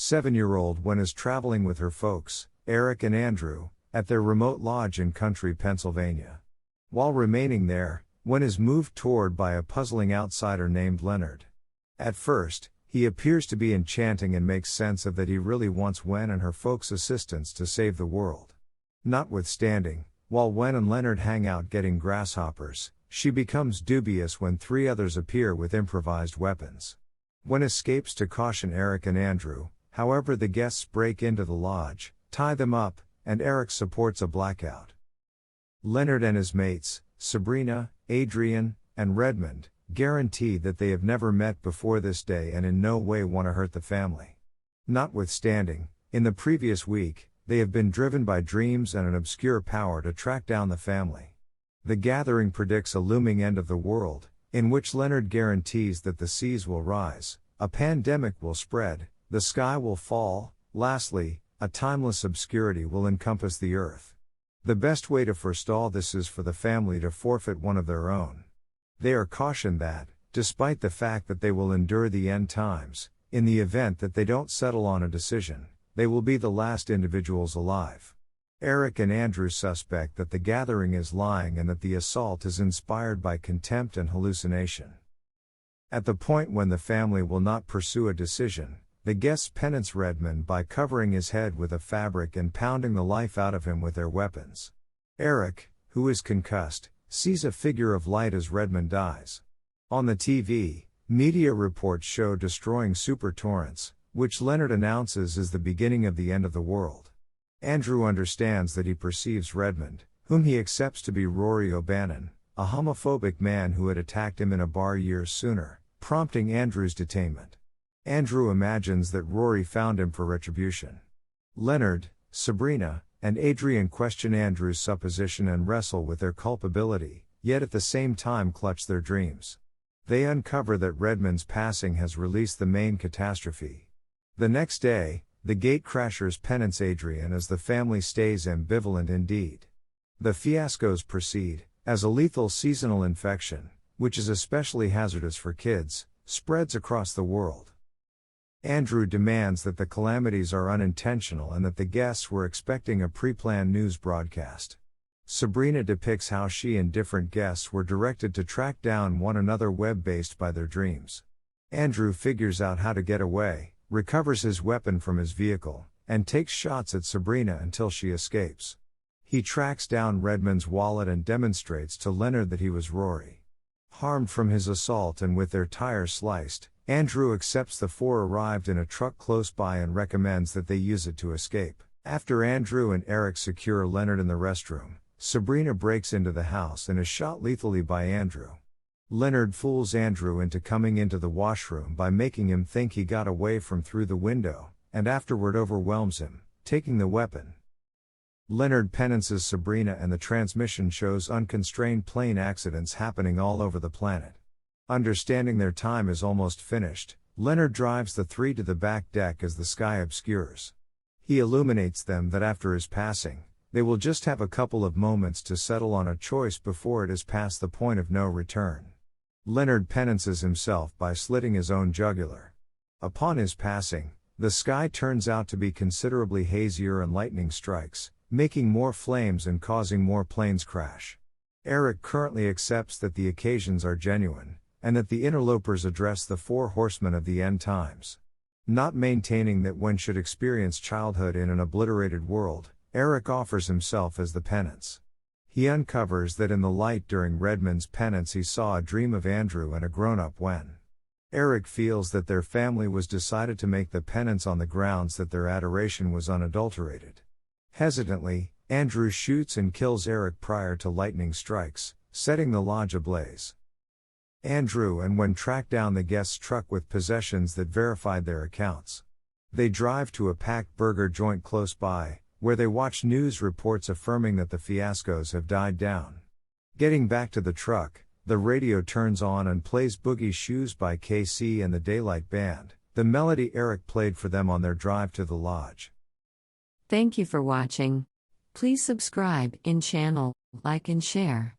7-year-old Wen is traveling with her folks, Eric and Andrew, at their remote lodge in country Pennsylvania. While remaining there, Wen is moved toward by a puzzling outsider named Leonard. At first, he appears to be enchanting and makes sense of that he really wants Wen and her folks' assistance to save the world. Notwithstanding, while Wen and Leonard hang out getting grasshoppers, she becomes dubious when 3 others appear with improvised weapons. Wen escapes to caution Eric and Andrew, however the guests break into the lodge, tie them up, and Eric supports a blackout. Leonard and his mates, Sabrina, Adrian, and Redmond, guarantee that they have never met before this day and in no way want to hurt the family. Notwithstanding, in the previous week, they have been driven by dreams and an obscure power to track down the family. The gathering predicts a looming end of the world, in which Leonard guarantees that the seas will rise, a pandemic will spread, the sky will fall, lastly, a timeless obscurity will encompass the earth. The best way to forestall this is for the family to forfeit one of their own. They are cautioned that, despite the fact that they will endure the end times, in the event that they don't settle on a decision, they will be the last individuals alive. Eric and Andrew suspect that the gathering is lying and that the assault is inspired by contempt and hallucination. At the point when the family will not pursue a decision, the guests penance Redmond by covering his head with a fabric and pounding the life out of him with their weapons. Eric, who is concussed, sees a figure of light as Redmond dies. On the TV, media reports show destroying super torrents, which Leonard announces is the beginning of the end of the world. Andrew understands that he perceives Redmond, whom he accepts to be Rory O'Bannon, a homophobic man who had attacked him in a bar years sooner, prompting Andrew's detainment. Andrew imagines that Rory found him for retribution. Leonard, Sabrina, and Adrian question Andrew's supposition and wrestle with their culpability, yet at the same time clutch their dreams. They uncover that Redmond's passing has released the main catastrophe. The next day, the gatecrashers penance Adrian as the family stays ambivalent indeed. The fiascos proceed, as a lethal seasonal infection, which is especially hazardous for kids, spreads across the world. Andrew demands that the calamities are unintentional and that the guests were expecting a pre-planned news broadcast. Sabrina depicts how she and different guests were directed to track down one another web-based by their dreams. Andrew figures out how to get away, recovers his weapon from his vehicle, and takes shots at Sabrina until she escapes. He tracks down Redmond's wallet and demonstrates to Leonard that he was Rory. Harmed from his assault and with their tires sliced, Andrew accepts the 4 arrived in a truck close by and recommends that they use it to escape. After Andrew and Eric secure Leonard in the restroom, Sabrina breaks into the house and is shot lethally by Andrew. Leonard fools Andrew into coming into the washroom by making him think he got away from through the window, and afterward overwhelms him, taking the weapon. Leonard penances Sabrina and the transmission shows unconstrained plane accidents happening all over the planet. Understanding their time is almost finished, Leonard drives the 3 to the back deck as the sky obscures. He illuminates them that after his passing, they will just have a couple of moments to settle on a choice before it is past the point of no return. Leonard penances himself by slitting his own jugular. Upon his passing, the sky turns out to be considerably hazier and lightning strikes, making more flames and causing more planes crash. Eric currently accepts that the occasions are genuine, and that the interlopers address the 4 horsemen of the end times. Not maintaining that one should experience childhood in an obliterated world, Eric offers himself as the penance. He uncovers that in the light during Redmond's penance he saw a dream of Andrew and a grown-up Wen. Eric feels that their family was decided to make the penance on the grounds that their adoration was unadulterated. Hesitantly, Andrew shoots and kills Eric prior to lightning strikes, setting the lodge ablaze. Andrew and Wen track down the guest's truck with possessions that verified their accounts. They drive to a packed burger joint close by, where they watch news reports affirming that the fiascos have died down. Getting back to the truck, the radio turns on and plays Boogie Shoes by KC and the Daylight Band, the melody Eric played for them on their drive to the lodge. Thank you for watching. Please subscribe in channel, like and share.